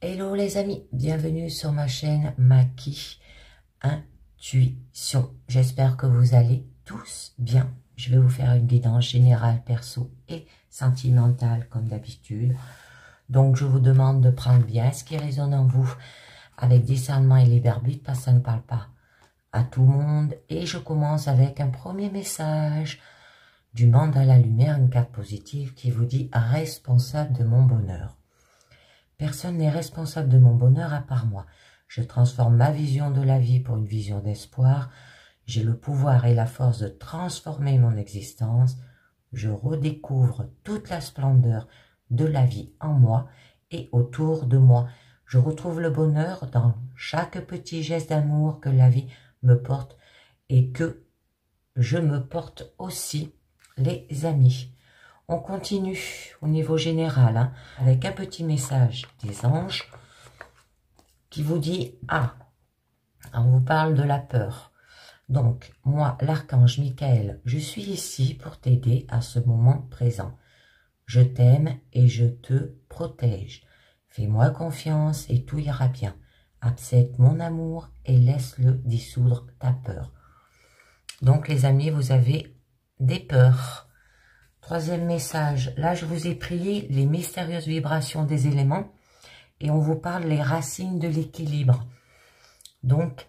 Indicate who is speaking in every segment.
Speaker 1: Hello les amis, bienvenue sur ma chaîne Maki Intuition. J'espère que vous allez tous bien. Je vais vous faire une guidance générale, perso et sentimentale comme d'habitude. Donc je vous demande de prendre bien ce qui résonne en vous avec discernement et libre arbitre parce que ça ne parle pas à tout le monde. Et je commence avec un premier message du monde à la lumière, une carte positive qui vous dit responsable de mon bonheur. Personne n'est responsable de mon bonheur à part moi. Je transforme ma vision de la vie pour une vision d'espoir. J'ai le pouvoir et la force de transformer mon existence. Je redécouvre toute la splendeur de la vie en moi et autour de moi. Je retrouve le bonheur dans chaque petit geste d'amour que la vie me porte et que je me porte aussi, les amis. On continue au niveau général avec un petit message des anges qui vous dit « Ah, on vous parle de la peur. Donc, moi, l'archange Michael, je suis ici pour t'aider à ce moment présent. Je t'aime et je te protège. Fais-moi confiance et tout ira bien. Accepte mon amour et laisse-le dissoudre ta peur. » Donc, les amis, vous avez des peurs. Troisième message, là je vous ai pris les mystérieuses vibrations des éléments et on vous parle les racines de l'équilibre. Donc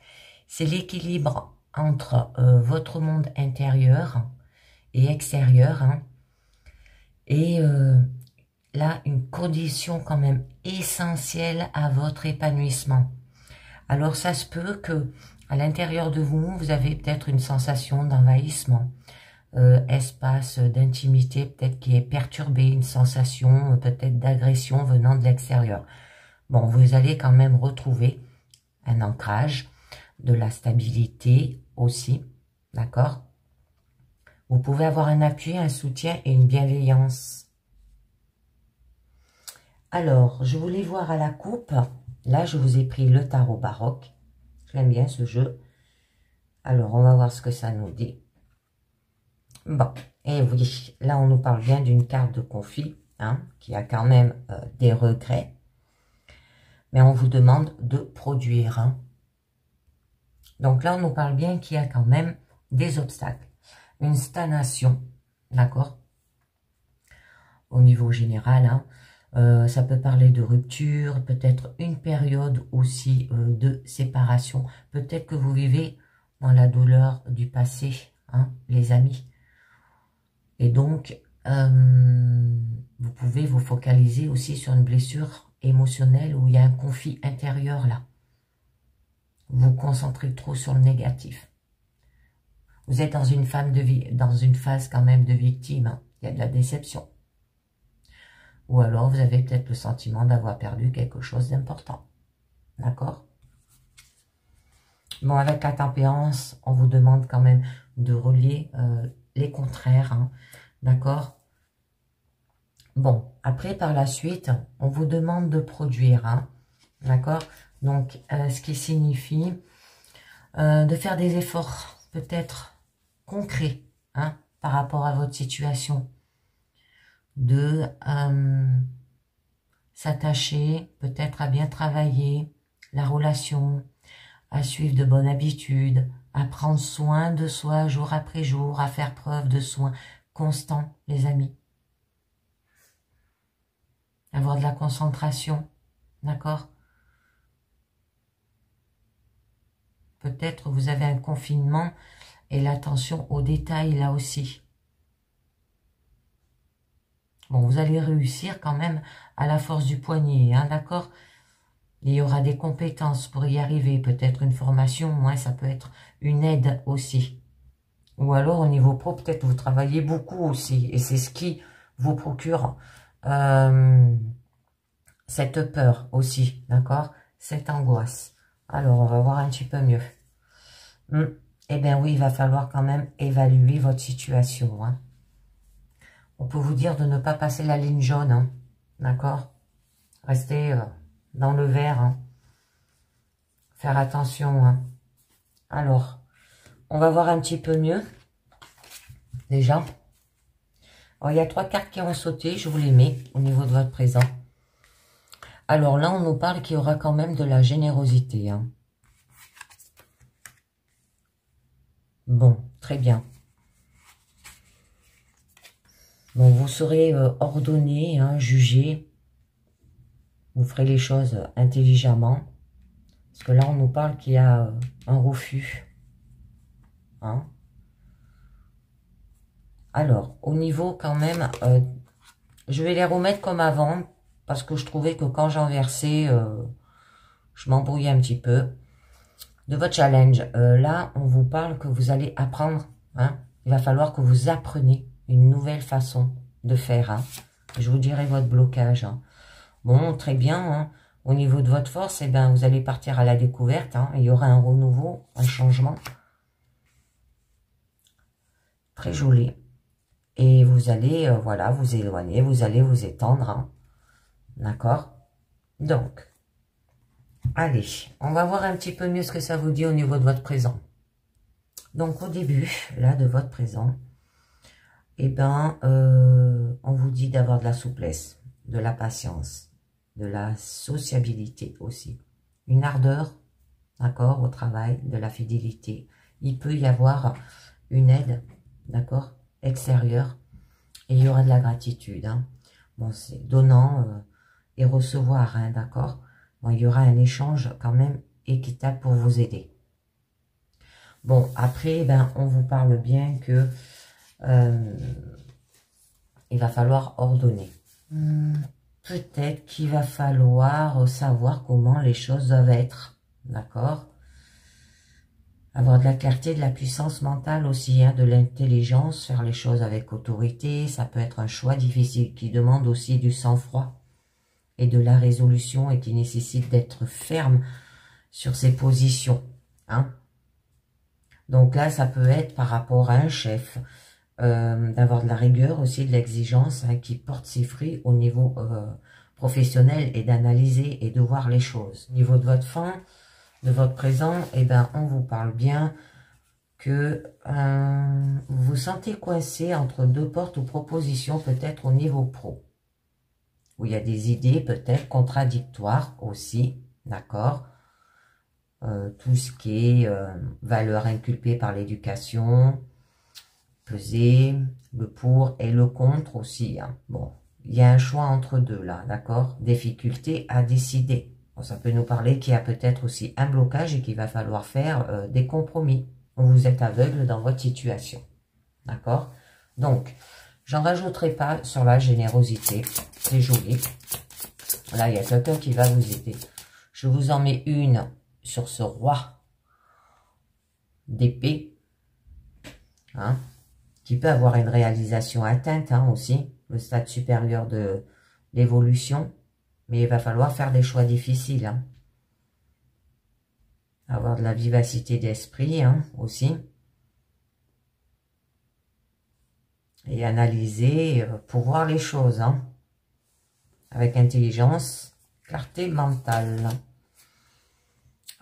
Speaker 1: c'est l'équilibre entre votre monde intérieur et extérieur. Et là une condition quand même essentielle à votre épanouissement. Alors ça se peut que à l'intérieur de vous, vous avez peut-être une sensation d'envahissement. Espace d'intimité peut-être qui est perturbé, une sensation peut-être d'agression venant de l'extérieur. Bon, vous allez quand même retrouver un ancrage, de la stabilité aussi, d'accord? Vous pouvez avoir un appui, un soutien et une bienveillance. Alors, je voulais voir à la coupe, là je vous ai pris le tarot baroque, j'aime bien ce jeu. Alors, on va voir ce que ça nous dit. Bon, et oui, là on nous parle bien d'une carte de conflit, qui a quand même des regrets. Mais on vous demande de produire. Donc là on nous parle bien qu'il y a quand même des obstacles. Une stagnation, d'accord? Au niveau général, ça peut parler de rupture, peut-être une période aussi de séparation. Peut-être que vous vivez dans la douleur du passé, les amis. Et donc, vous pouvez vous focaliser aussi sur une blessure émotionnelle où il y a un conflit intérieur là. Vous vous concentrez trop sur le négatif. Vous êtes dans une phase quand même de victime. Il y a de la déception. Ou alors, vous avez peut-être le sentiment d'avoir perdu quelque chose d'important. D'accord? Bon, avec la tempérance, on vous demande quand même de relier les contraires, d'accord? Bon, après, par la suite, on vous demande de produire, d'accord? Donc, ce qui signifie de faire des efforts, peut-être concrets, par rapport à votre situation, de s'attacher, peut-être à bien travailler la relation, à suivre de bonnes habitudes, à prendre soin de soi jour après jour, à faire preuve de soins constants, les amis. Avoir de la concentration, d'accord? Peut-être vous avez un confinement et l'attention aux détails là aussi. Bon, vous allez réussir quand même à la force du poignet, d'accord? Il y aura des compétences pour y arriver, peut-être une formation, ça peut être une aide aussi. Ou alors au niveau pro, peut-être vous travaillez beaucoup aussi, et c'est ce qui vous procure cette peur aussi, d'accord? Cette angoisse. Alors, on va voir un petit peu mieux. Eh bien oui, il va falloir quand même évaluer votre situation. On peut vous dire de ne pas passer la ligne jaune, d'accord? Restez dans le vert. Faire attention. Alors, on va voir un petit peu mieux. Déjà. Alors, il y a 3 cartes qui ont sauté, je vous les mets au niveau de votre présent. Alors là, on nous parle qu'il y aura quand même de la générosité. Hein. Bon, très bien. Bon, vous serez ordonné, hein, jugé. Vous ferez les choses intelligemment. Parce que là, on nous parle qu'il y a un refus. Hein. Alors, au niveau quand même, je vais les remettre comme avant. Parce que je trouvais que quand j'en versais, je m'embrouillais un petit peu. De votre challenge, là, on vous parle que vous allez apprendre. Hein. Il va falloir que vous appreniez une nouvelle façon de faire. Hein. Je vous dirai votre blocage. Hein. Bon, très bien. Hein. Au niveau de votre force, eh ben, vous allez partir à la découverte. Hein. Il y aura un renouveau, un changement. Très joli. Et vous allez, voilà, vous éloigner, vous allez vous étendre. Hein. D'accord? Donc, allez, on va voir un petit peu mieux ce que ça vous dit au niveau de votre présent. Donc, au début, là, de votre présent, eh ben, on vous dit d'avoir de la souplesse, de la patience, de la sociabilité aussi. Une ardeur, d'accord, au travail, de la fidélité. Il peut y avoir une aide, d'accord, extérieure, et il y aura de la gratitude. Hein. Bon, c'est donnant et recevoir, hein, d'accord. Bon, il y aura un échange quand même équitable pour vous aider. Bon, après, ben, on vous parle bien que il va falloir ordonner. Peut-être qu'il va falloir savoir comment les choses doivent être. D'accord? Avoir de la clarté, de la puissance mentale aussi, hein, de l'intelligence, faire les choses avec autorité. Ça peut être un choix difficile qui demande aussi du sang-froid et de la résolution et qui nécessite d'être ferme sur ses positions. Hein? Donc là, ça peut être par rapport à un chef, d'avoir de la rigueur aussi, de l'exigence, hein, qui porte ses fruits au niveau professionnel et d'analyser et de voir les choses. Au niveau de votre fin, de votre présent, eh ben, on vous parle bien que vous vous sentez coincé entre deux portes ou propositions, peut-être au niveau pro, où il y a des idées peut-être contradictoires aussi, d'accord? Tout ce qui est valeur inculpée par l'éducation, peser, le pour et le contre aussi. Hein. Bon, il y a un choix entre deux là, d'accord? Difficulté à décider. Bon, ça peut nous parler qu'il y a peut-être aussi un blocage et qu'il va falloir faire des compromis. Vous êtes aveugle dans votre situation, d'accord? Donc, j'en rajouterai pas sur la générosité. C'est joli. Là, il y a quelqu'un qui va vous aider. Je vous en mets une sur ce roi d'épée, hein, qui peut avoir une réalisation atteinte, hein, aussi, le stade supérieur de l'évolution, mais il va falloir faire des choix difficiles, hein. Avoir de la vivacité d'esprit, hein, aussi, et analyser pour voir les choses, hein, avec intelligence, clarté mentale.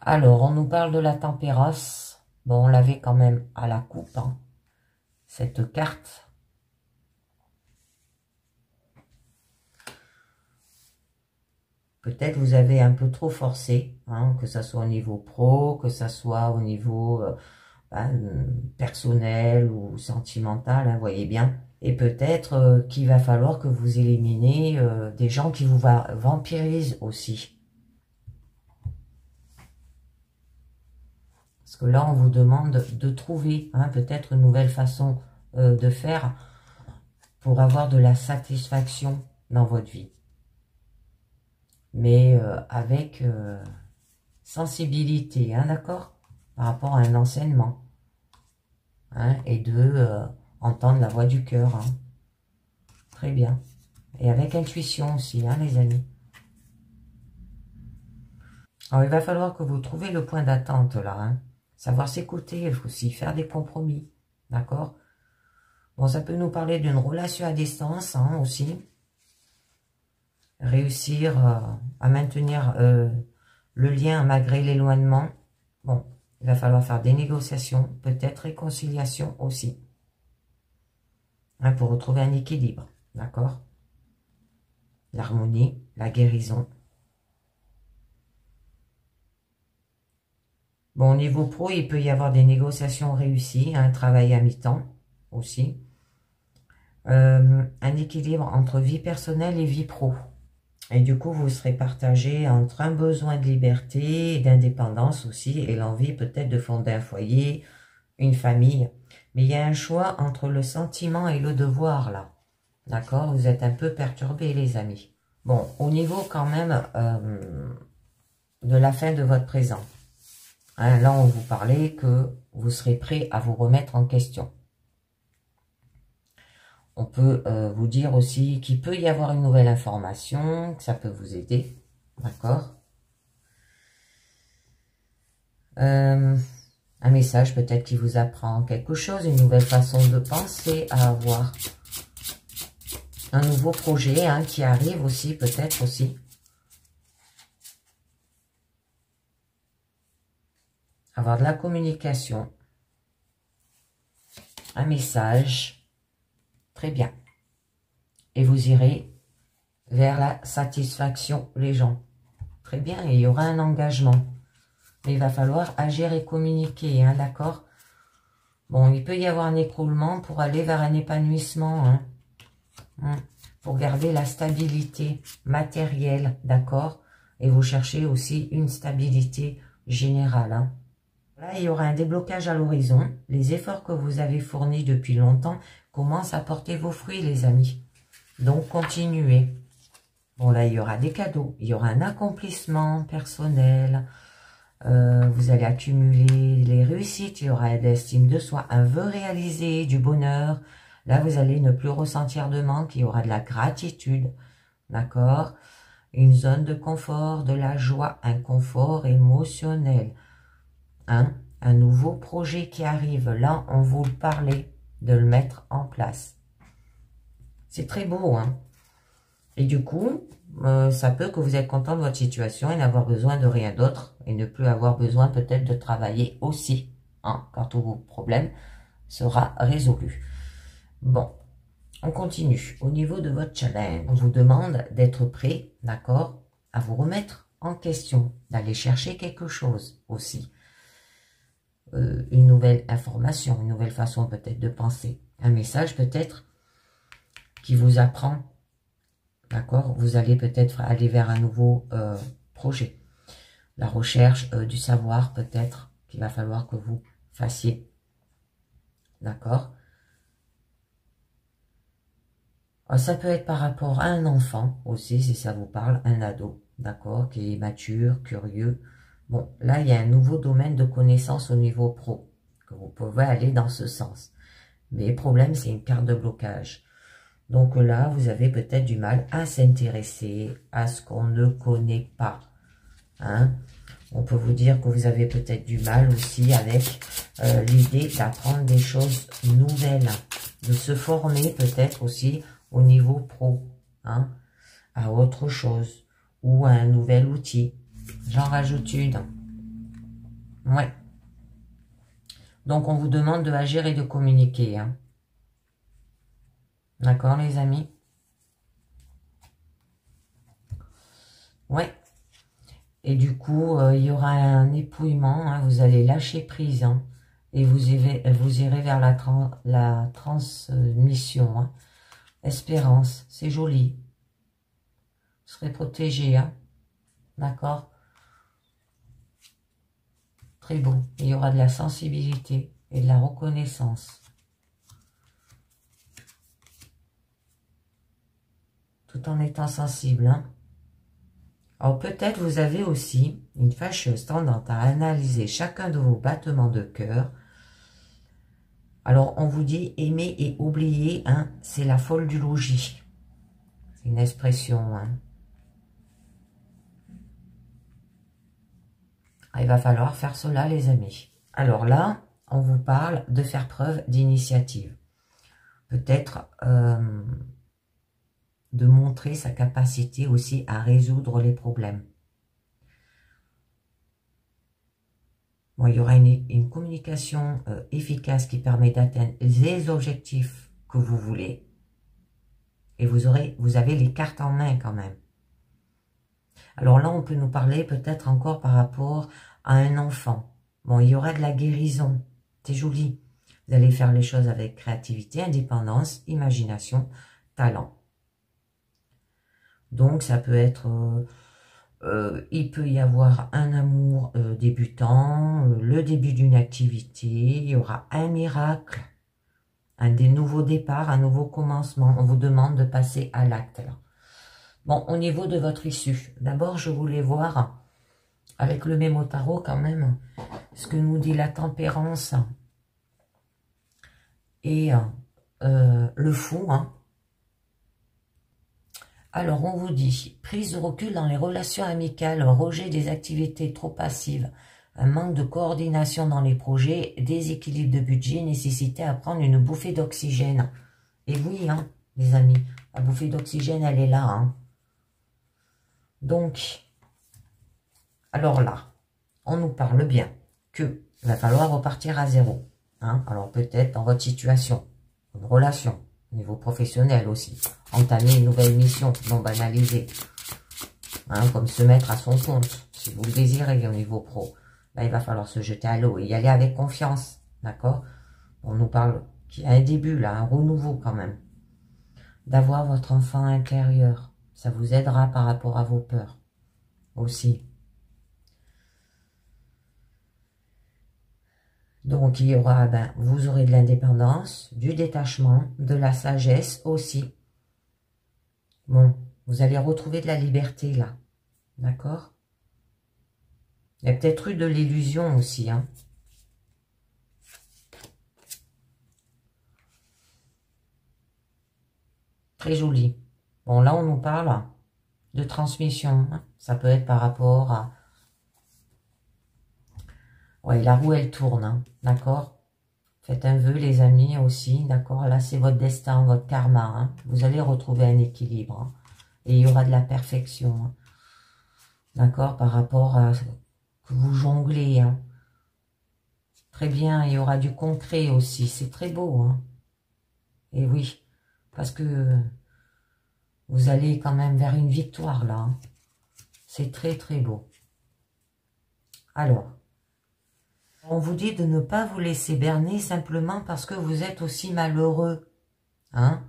Speaker 1: Alors, on nous parle de la tempérance. Bon, on l'avait quand même à la coupe, hein, cette carte. Peut-être vous avez un peu trop forcé, hein, que ça soit au niveau pro, que ça soit au niveau personnel ou sentimental, hein, voyez bien. Et peut-être qu'il va falloir que vous éliminez des gens qui vous vampirisent aussi. Parce que là, on vous demande de trouver, hein, peut-être une nouvelle façon de faire pour avoir de la satisfaction dans votre vie. Mais avec sensibilité, hein, d'accord? Par rapport à un enseignement. Hein, et de entendre la voix du cœur. Hein. Très bien. Et avec intuition aussi, hein, les amis. Alors, il va falloir que vous trouviez le point d'attente, là. Hein. Savoir s'écouter, il faut aussi faire des compromis. D'accord? Bon, ça peut nous parler d'une relation à distance, hein, aussi. Réussir à maintenir le lien malgré l'éloignement. Bon, il va falloir faire des négociations, peut-être réconciliation aussi. Hein, pour retrouver un équilibre, d'accord? L'harmonie, la guérison. Bon, au niveau pro, il peut y avoir des négociations réussies, un travail à mi-temps aussi. Un équilibre entre vie personnelle et vie pro. Et du coup, vous serez partagé entre un besoin de liberté et d'indépendance aussi, et l'envie peut-être de fonder un foyer, une famille. Mais il y a un choix entre le sentiment et le devoir, là. D'accord? Vous êtes un peu perturbés, les amis. Bon, au niveau quand même de la fin de votre présent. Hein, là, on vous parlait que vous serez prêt à vous remettre en question. On peut vous dire aussi qu'il peut y avoir une nouvelle information, que ça peut vous aider. D'accord? Un message peut-être qui vous apprend quelque chose, une nouvelle façon de penser, à avoir un nouveau projet hein, qui arrive aussi, peut-être aussi. Avoir de la communication. Un message. Très bien. Et vous irez vers la satisfaction, les gens. Très bien, et il y aura un engagement. Mais il va falloir agir et communiquer, hein, d'accord? Bon, il peut y avoir un écroulement pour aller vers un épanouissement, hein, pour garder la stabilité matérielle, d'accord? Et vous cherchez aussi une stabilité générale, hein. Là, il y aura un déblocage à l'horizon. Les efforts que vous avez fournis depuis longtemps commencent à porter vos fruits, les amis. Donc, continuez. Bon, là, il y aura des cadeaux. Il y aura un accomplissement personnel. Vous allez accumuler les réussites. Il y aura de l'estime de soi, un vœu réalisé, du bonheur. Là, vous allez ne plus ressentir de manque. Il y aura de la gratitude. D'accord? Une zone de confort, de la joie, un confort émotionnel. Hein? Un nouveau projet qui arrive. Là, on vous parlait de le mettre en place. C'est très beau, hein? Et du coup, ça peut que vous êtes content de votre situation et n'avoir besoin de rien d'autre et ne plus avoir besoin peut-être de travailler aussi, hein, quand tout vos problèmes sera résolu. Bon, on continue. Au niveau de votre challenge, on vous demande d'être prêt, d'accord, à vous remettre en question, d'aller chercher quelque chose aussi. Une nouvelle information, une nouvelle façon peut-être de penser. Un message peut-être qui vous apprend. D'accord? Vous allez peut-être aller vers un nouveau projet. La recherche du savoir, peut-être, qu'il va falloir que vous fassiez. D'accord? Ça peut être par rapport à un enfant aussi, si ça vous parle, un ado, d'accord? Qui est mature, curieux. Bon, là, il y a un nouveau domaine de connaissance au niveau pro, que vous pouvez aller dans ce sens. Mais le problème, c'est une carte de blocage. Donc là, vous avez peut-être du mal à s'intéresser à ce qu'on ne connaît pas. Hein? On peut vous dire que vous avez peut-être du mal aussi avec l'idée d'apprendre des choses nouvelles, de se former peut-être aussi au niveau pro, hein? À autre chose, ou à un nouvel outil. J'en rajoute une. Ouais. Donc, on vous demande de agir et de communiquer, hein? D'accord, les amis? Ouais. Et du coup, il y aura un épouillement. Hein, vous allez lâcher prise. Hein, et vous irez vers la transmission. Hein. Espérance. C'est joli. Vous serez protégé. Hein, d'accord? Très beau. Il y aura de la sensibilité et de la reconnaissance. Tout en étant sensible. Hein. Alors peut-être vous avez aussi une fâcheuse tendance à analyser chacun de vos battements de cœur. Alors on vous dit aimer et oublier, hein, c'est la folle du logis. C'est une expression. Hein. Il va falloir faire cela les amis. Alors là, on vous parle de faire preuve d'initiative. Peut-être de montrer sa capacité aussi à résoudre les problèmes. Bon, il y aura une communication efficace qui permet d'atteindre les objectifs que vous voulez. Et vous avez les cartes en main quand même. Alors là, on peut nous parler peut-être encore par rapport à un enfant. Bon, il y aura de la guérison. C'est joli. Vous allez faire les choses avec créativité, indépendance, imagination, talent. Donc, ça peut être... il peut y avoir un amour débutant, le début d'une activité, il y aura un miracle, un des nouveaux départs, un nouveau commencement. On vous demande de passer à l'acte. Bon, au niveau de votre issue, d'abord, je voulais voir avec le mémo tarot quand même ce que nous dit la tempérance et le fou. Hein. Alors, on vous dit, prise de recul dans les relations amicales, rejet des activités trop passives, un manque de coordination dans les projets, déséquilibre de budget, nécessité à prendre une bouffée d'oxygène. Et oui, hein, les amis, la bouffée d'oxygène, elle est là. Hein. Donc, alors là, on nous parle bien qu'il va falloir repartir à zéro. Hein. Alors peut-être dans votre situation, une relation, au niveau professionnel aussi, entamer une nouvelle mission non banalisée, hein, comme se mettre à son compte, si vous le désirez au niveau pro. Là, il va falloir se jeter à l'eau et y aller avec confiance, d'accord? On nous parle qu'il y a un début là, un renouveau quand même. D'avoir votre enfant intérieur, ça vous aidera par rapport à vos peurs aussi. Donc, il y aura, vous aurez de l'indépendance, du détachement, de la sagesse aussi. Bon, vous allez retrouver de la liberté là, d'accord? Il y a peut-être eu de l'illusion aussi, hein. Très joli. Bon, là, on nous parle de transmission. Hein. Ça peut être par rapport à... Ouais, la roue, elle tourne, hein, d'accord? Faites un vœu, les amis, aussi, d'accord? Là, c'est votre destin, votre karma. Hein. Vous allez retrouver un équilibre. Hein. Et il y aura de la perfection. Hein. D'accord? Par rapport à que vous jonglez. Hein. Très bien, il y aura du concret aussi. C'est très beau. Hein. Et oui, parce que vous allez quand même vers une victoire, là. Hein. C'est très, très beau. Alors, on vous dit de ne pas vous laisser berner simplement parce que vous êtes aussi malheureux. Hein?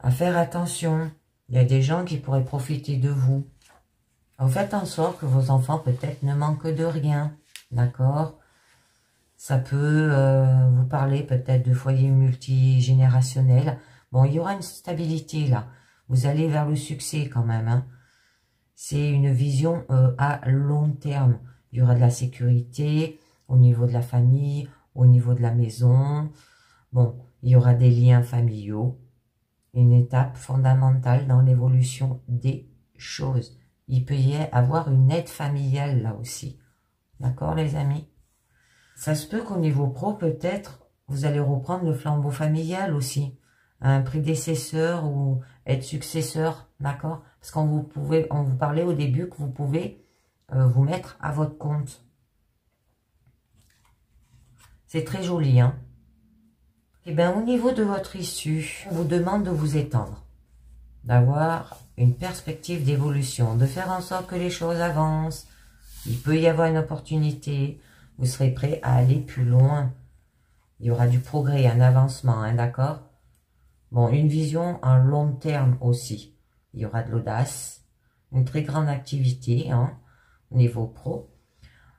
Speaker 1: À faire attention. Il y a des gens qui pourraient profiter de vous. Alors, faites en sorte que vos enfants peut-être ne manquent de rien. D'accord? Ça peut vous parler peut-être de foyer multigénérationnel. Bon, il y aura une stabilité là. Vous allez vers le succès quand même. Hein? C'est une vision à long terme. Il y aura de la sécurité au niveau de la famille, au niveau de la maison. Bon, il y aura des liens familiaux. Une étape fondamentale dans l'évolution des choses. Il peut y avoir une aide familiale là aussi. D'accord les amis? Ça se peut qu'au niveau pro, peut-être, vous allez reprendre le flambeau familial aussi. Un prédécesseur ou être successeur, d'accord? Parce qu'on vous parlait au début que vous pouvez vous mettre à votre compte. C'est très joli, hein? Et bien, au niveau de votre issue, on vous demande de vous étendre, d'avoir une perspective d'évolution, de faire en sorte que les choses avancent. Il peut y avoir une opportunité, vous serez prêt à aller plus loin. Il y aura du progrès, un avancement, hein, d'accord? Bon, une vision en long terme aussi. Il y aura de l'audace, une très grande activité, hein, au niveau pro.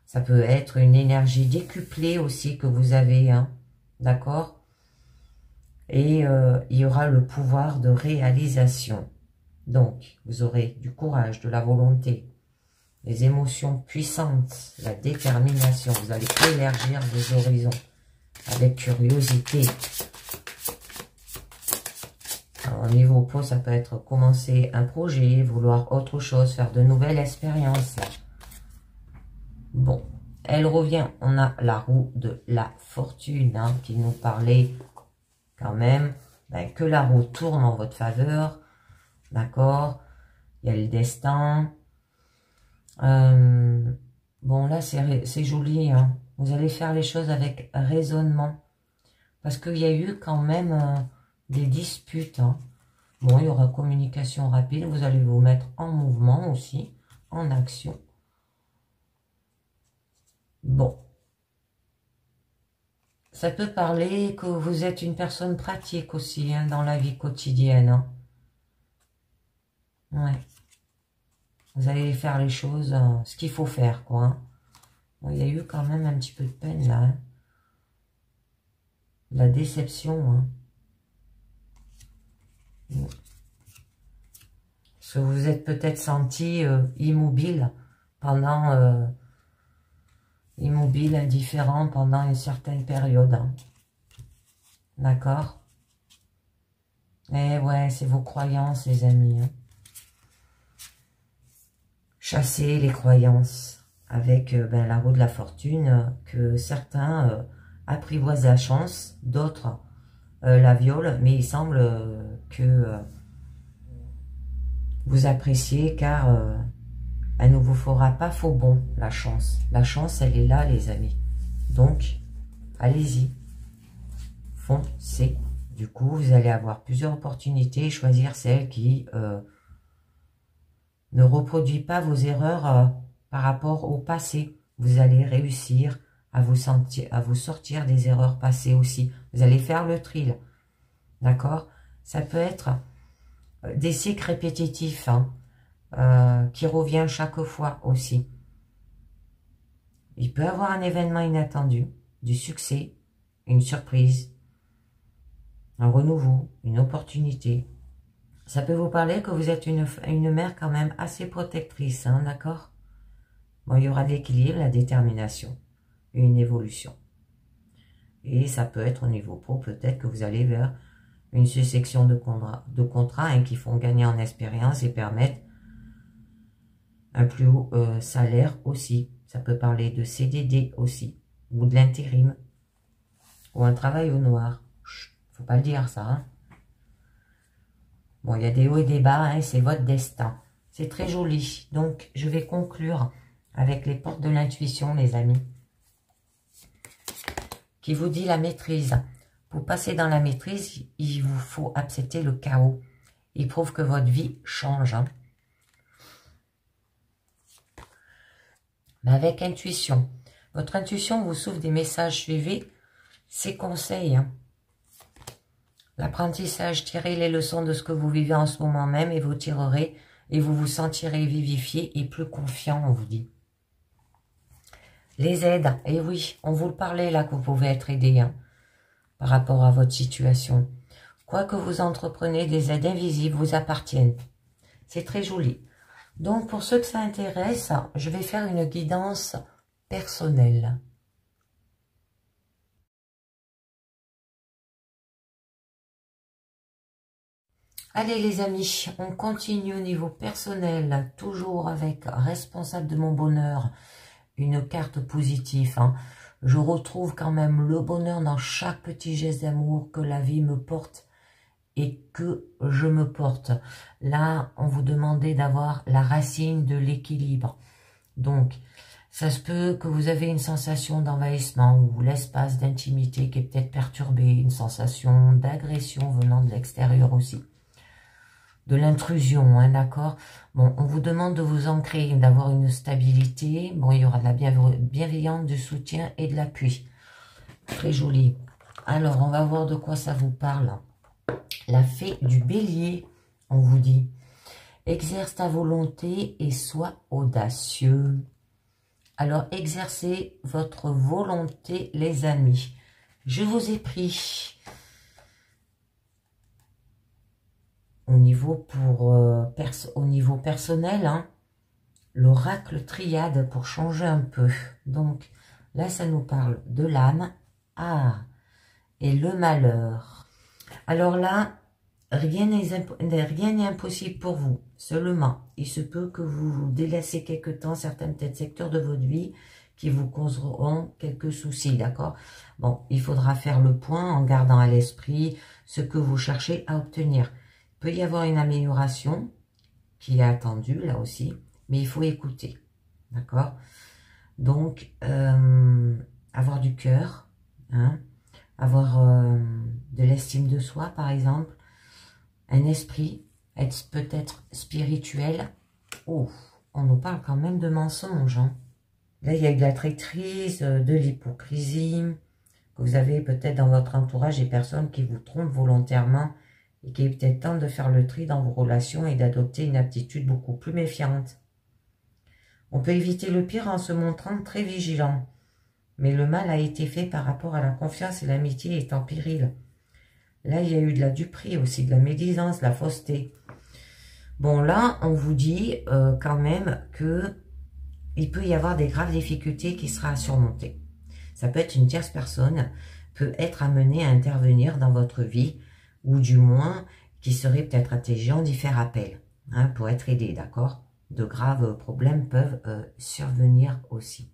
Speaker 1: Ça peut être une énergie décuplée aussi que vous avez, hein, d'accord? Et il y aura le pouvoir de réalisation. Donc, vous aurez du courage, de la volonté, les émotions puissantes, la détermination. Vous allez élargir vos horizons avec curiosité. Alors, au niveau pro, ça peut être commencer un projet, vouloir autre chose, faire de nouvelles expériences. Bon, elle revient. On a la roue de la fortune hein, qui nous parlait quand même que la roue tourne en votre faveur. D'accord? Il y a le destin. Bon, là, c'est joli. Hein. Vous allez faire les choses avec raisonnement. Parce qu'il y a eu quand même des disputes. Hein. Bon, il y aura communication rapide. Vous allez vous mettre en mouvement aussi, en action. Bon. Ça peut parler que vous êtes une personne pratique aussi, hein, dans la vie quotidienne. Hein. Ouais. Vous allez faire les choses, ce qu'il faut faire, quoi. Hein. Bon, il y a eu quand même un petit peu de peine, là. Hein. La déception, hein. Parce que vous êtes peut-être senti immobile pendant... immobile, indifférent pendant une certaine période. Hein. D'accord? Eh ouais, c'est vos croyances, les amis. Hein. Chassez les croyances avec la roue de la fortune, que certains apprivoisent la chance, d'autres la violent, mais il semble que vous appréciez car elle ne vous fera pas faux bon, la chance. La chance, elle est là, les amis. Donc, allez-y. Foncez. Du coup, vous allez avoir plusieurs opportunités et choisir celle qui ne reproduit pas vos erreurs par rapport au passé. Vous allez réussir à vous sortir des erreurs passées aussi. Vous allez faire le tri. D'accord? Ça peut être des cycles répétitifs, hein, qui revient chaque fois aussi. Il peut y avoir un événement inattendu, du succès, une surprise, un renouveau, une opportunité. Ça peut vous parler que vous êtes une mère quand même assez protectrice, hein, d'accord? Bon, il y aura de l'équilibre, la détermination, une évolution. Et ça peut être au niveau pro, peut-être que vous allez vers une succession de contrats hein, qui font gagner en expérience et permettent un plus haut salaire aussi. Ça peut parler de CDD aussi, ou de l'intérim, ou un travail au noir. Faut pas le dire ça. Hein. Bon, il y a des hauts et des bas, hein, c'est votre destin. C'est très joli. Donc, je vais conclure avec les portes de l'intuition, les amis, qui vous dit la maîtrise. Pour passer dans la maîtrise, il vous faut accepter le chaos. Il prouve que votre vie change. Hein. Mais avec intuition. Votre intuition vous souffle des messages, suivez ses conseils. Hein. L'apprentissage, tirez les leçons de ce que vous vivez en ce moment même et vous tirerez et vous vous sentirez vivifié et plus confiant, on vous dit. Les aides, et oui, on vous le parlait là que vous pouvez être aidé hein, par rapport à votre situation. Quoi que vous entreprenez, des aides invisibles vous appartiennent. C'est très joli. Donc, pour ceux que ça intéresse, je vais faire une guidance personnelle. Allez les amis, on continue au niveau personnel, toujours avec responsable de mon bonheur, une carte positive. Hein. Je retrouve quand même le bonheur dans chaque petit geste d'amour que la vie me porte et que je me porte. Là, on vous demandait d'avoir la racine de l'équilibre. Donc, ça se peut que vous avez une sensation d'envahissement ou l'espace d'intimité qui est peut-être perturbé, une sensation d'agression venant de l'extérieur aussi. De l'intrusion, hein, d'accord? Bon, on vous demande de vous ancrer, d'avoir une stabilité. Bon, il y aura de la bienveillance, du soutien et de l'appui. Très joli. Alors, on va voir de quoi ça vous parle. La fée du bélier, on vous dit. Exerce ta volonté et sois audacieux. Alors, exercez votre volonté, les amis. Je vous ai pris... Au niveau, au niveau personnel, hein, l'oracle triade pour changer un peu. Donc, là, ça nous parle de l'âme. Ah, et le malheur. Alors là, rien n'est impossible pour vous. Seulement, il se peut que vous vous délaissez quelque temps certains peut-être secteurs de votre vie qui vous causeront quelques soucis, d'accord? Bon, il faudra faire le point en gardant à l'esprit ce que vous cherchez à obtenir. Il peut y avoir une amélioration qui est attendue, là aussi, mais il faut écouter, d'accord? Donc, avoir du cœur, hein, avoir de l'estime de soi, par exemple, un esprit, être peut-être spirituel. Oh, on nous parle quand même de mensonges, hein. Là, il y a eu de la traîtrise, de l'hypocrisie, que vous avez peut-être dans votre entourage des personnes qui vous trompent volontairement et qu'il est peut-être temps de faire le tri dans vos relations et d'adopter une attitude beaucoup plus méfiante. On peut éviter le pire en se montrant très vigilant, mais le mal a été fait par rapport à la confiance et l'amitié est en péril. Là, il y a eu de la duperie aussi, de la médisance, de la fausseté. Bon, là, on vous dit quand même que il peut y avoir des graves difficultés qui sera à surmonter. Ça peut être une tierce personne, peut être amenée à intervenir dans votre vie, ou du moins, qui serait peut-être intelligent d'y faire appel, hein, pour être aidé, d'accord? De graves problèmes peuvent survenir aussi.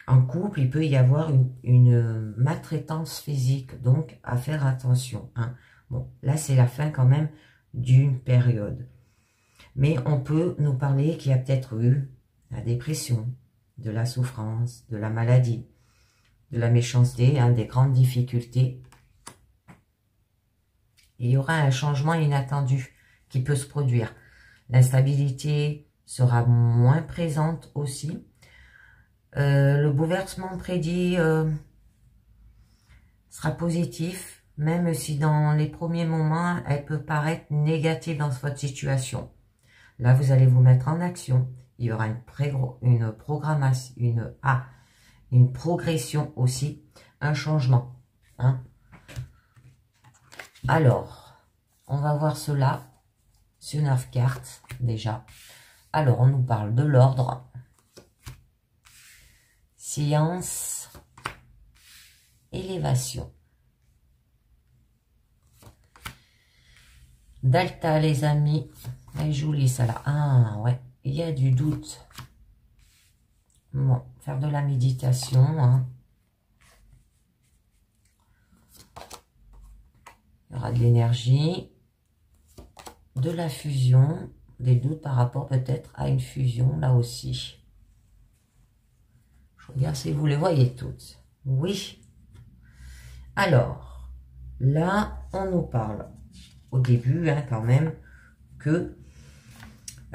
Speaker 1: En couple, il peut y avoir une maltraitance physique, donc à faire attention, hein. Bon, là, c'est la fin quand même d'une période. Mais on peut nous parler qu'il y a peut-être eu la dépression, de la souffrance, de la maladie, de la méchanceté, hein, des grandes difficultés. Et il y aura un changement inattendu qui peut se produire. L'instabilité sera moins présente aussi. Le bouleversement prédit sera positif, même si dans les premiers moments, elle peut paraître négative dans votre situation. Là, vous allez vous mettre en action. Il y aura une programmation, une progression aussi, un changement, hein. Alors, on va voir cela sur 9 cartes déjà. Alors, on nous parle de l'ordre, science, élévation. Delta, les amis. Elle est jolie, ça là. Ah, ouais. Il y a du doute. Bon, faire de la méditation, hein. Il y aura de l'énergie, de la fusion, des doutes par rapport peut-être à une fusion, là aussi. Je regarde si vous les voyez toutes. Oui. Alors, là, on nous parle au début, hein, quand même, que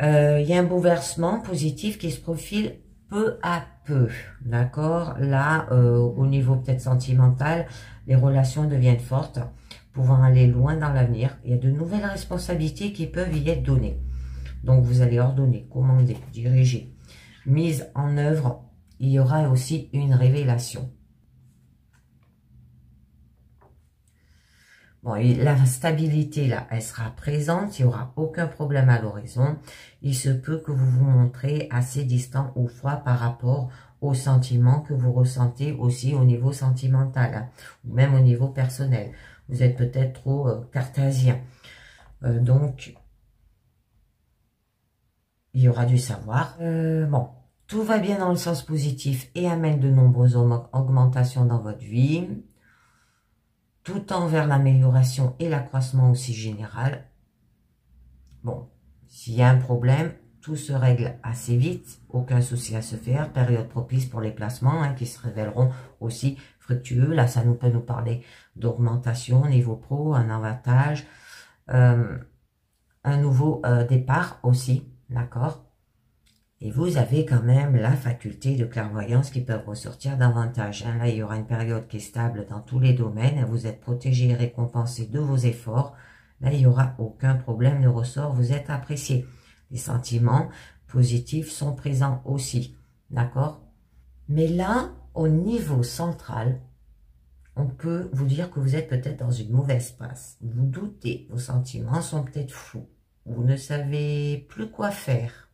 Speaker 1: il y a un bouleversement positif qui se profile peu à peu, d'accord? Là, au niveau peut-être sentimental, les relations deviennent fortes, pouvant aller loin dans l'avenir. Il y a de nouvelles responsabilités qui peuvent y être données. Donc, vous allez ordonner, commander, diriger, mise en œuvre. Il y aura aussi une révélation. Bon, et la stabilité, là, elle sera présente. Il n'y aura aucun problème à l'horizon. Il se peut que vous vous montrez assez distant ou froid par rapport aux sentiments que vous ressentez aussi au niveau sentimental, hein, ou même au niveau personnel. Vous êtes peut-être trop cartésien. Donc, il y aura du savoir. Bon, tout va bien dans le sens positif et amène de nombreuses augmentations dans votre vie, tout en vers l'amélioration et l'accroissement aussi général. Bon, s'il y a un problème, tout se règle assez vite, aucun souci à se faire, période propice pour les placements, hein, qui se révéleront aussi fructueux. Là, ça peut nous parler d'augmentation niveau pro, un avantage, un nouveau départ aussi, d'accord? Et vous avez quand même la faculté de clairvoyance qui peut ressortir davantage, hein. Là, il y aura une période qui est stable dans tous les domaines. Vous êtes protégé et récompensé de vos efforts. Là, il n'y aura aucun problème de ressort. Vous êtes apprécié. Les sentiments positifs sont présents aussi. D'accord? Mais là, au niveau central, on peut vous dire que vous êtes peut-être dans une mauvaise passe. Vous doutez. Vos sentiments sont peut-être flous. Vous ne savez plus quoi faire.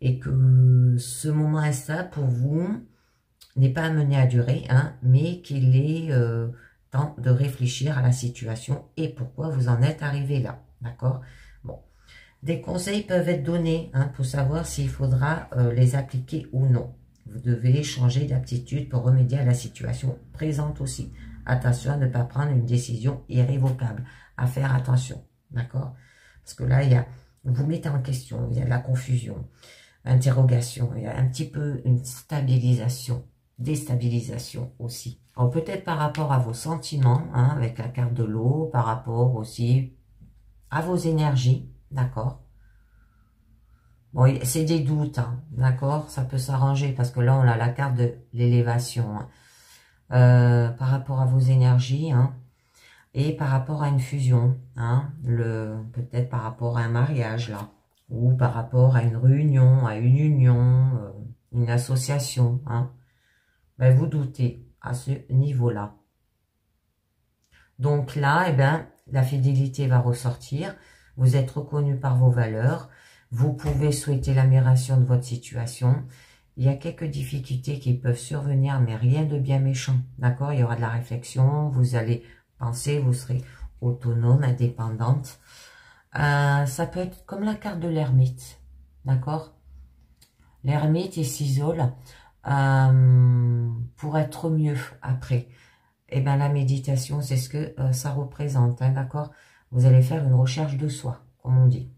Speaker 1: Et que ce moment instable pour vous n'est pas amené à durer, hein, mais qu'il est temps de réfléchir à la situation et pourquoi vous en êtes arrivé là, d'accord? Bon, des conseils peuvent être donnés, hein, pour savoir s'il faudra les appliquer ou non. Vous devez changer d'aptitude pour remédier à la situation présente aussi. Attention à ne pas prendre une décision irrévocable, à faire attention, d'accord? Parce que là, vous vous mettez en question, il y a de la confusion, interrogation, il y a un petit peu une stabilisation, déstabilisation aussi. Alors peut-être par rapport à vos sentiments, hein, avec la carte de l'eau, par rapport aussi à vos énergies, d'accord? Bon, c'est des doutes, hein, d'accord? Ça peut s'arranger parce que là, on a la carte de l'élévation. Hein. Par rapport à vos énergies, hein, et par rapport à une fusion, hein, peut-être par rapport à un mariage, là, ou par rapport à une réunion, à une union, une association, hein. Ben, vous doutez à ce niveau-là. Donc là, eh ben, la fidélité va ressortir. Vous êtes reconnu par vos valeurs. Vous pouvez souhaiter l'amélioration de votre situation. Il y a quelques difficultés qui peuvent survenir, mais rien de bien méchant. D'accord? Il y aura de la réflexion. Vous allez penser, vous serez autonome, indépendante. Ça peut être comme la carte de l'ermite. D'accord? L'ermite, il s'isole pour être mieux après. Et bien la méditation, c'est ce que ça représente, hein, d'accord? Vous allez faire une recherche de soi, comme on dit.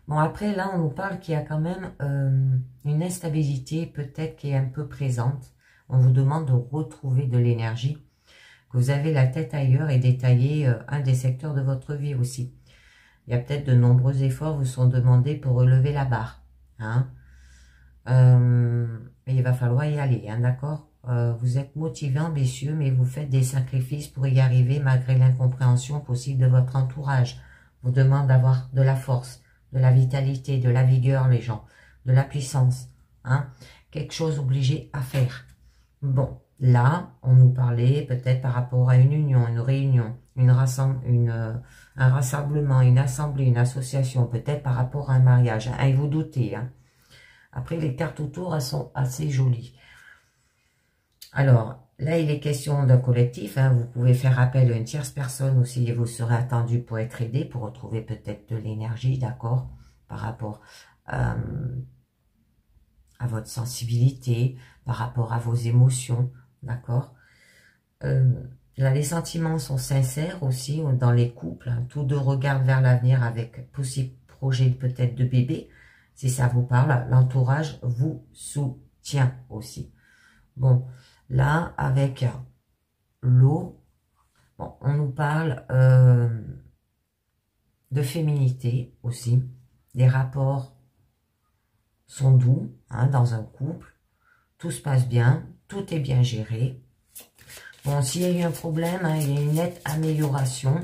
Speaker 1: Bon, après, là, on nous parle qu'il y a quand même une instabilité, peut-être qui est un peu présente. On vous demande de retrouver de l'énergie, que vous avez la tête ailleurs et détailler un des secteurs de votre vie aussi. Il y a peut-être de nombreux efforts vous sont demandés pour relever la barre, hein? Et il va falloir y aller, hein, d'accord? Vous êtes motivé, ambitieux, mais vous faites des sacrifices pour y arriver malgré l'incompréhension possible de votre entourage. Vous demande d'avoir de la force, de la vitalité, de la vigueur, les gens, de la puissance, hein? Quelque chose obligé à faire. Là, on nous parlait peut-être par rapport à une union, une réunion, un rassemblement, une assemblée, une association, peut-être par rapport à un mariage, hein, et vous doutez, hein. Après, les cartes autour, elles sont assez jolies. Alors, là, il est question d'un collectif. Hein, vous pouvez faire appel à une tierce personne aussi et vous serez attendu pour être aidé, pour retrouver peut-être de l'énergie, d'accord, par rapport à votre sensibilité, par rapport à vos émotions, d'accord. Là, les sentiments sont sincères aussi dans les couples. Hein, tous deux regardent vers l'avenir avec possible projet peut-être de bébé. Si ça vous parle, l'entourage vous soutient aussi. Bon, là, avec l'eau, bon, on nous parle de féminité aussi. Les rapports sont doux, hein, dans un couple. Tout se passe bien, tout est bien géré. Bon, s'il y a eu un problème, hein, il y a une nette amélioration.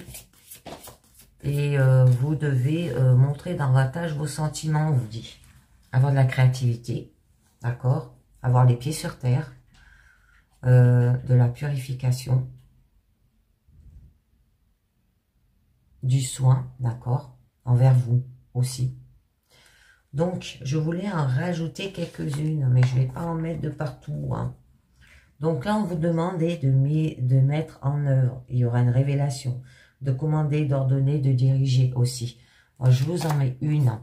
Speaker 1: Et vous devez montrer davantage vos sentiments, on vous dit. Avoir de la créativité, d'accord? Avoir les pieds sur terre, de la purification, du soin, d'accord? Envers vous aussi. Donc, je voulais en rajouter quelques-unes, mais je ne vais pas en mettre de partout, hein. Donc là, on vous demandait de mettre en œuvre. Il y aura une révélation. De commander, d'ordonner, de diriger aussi. Alors, je vous en mets une.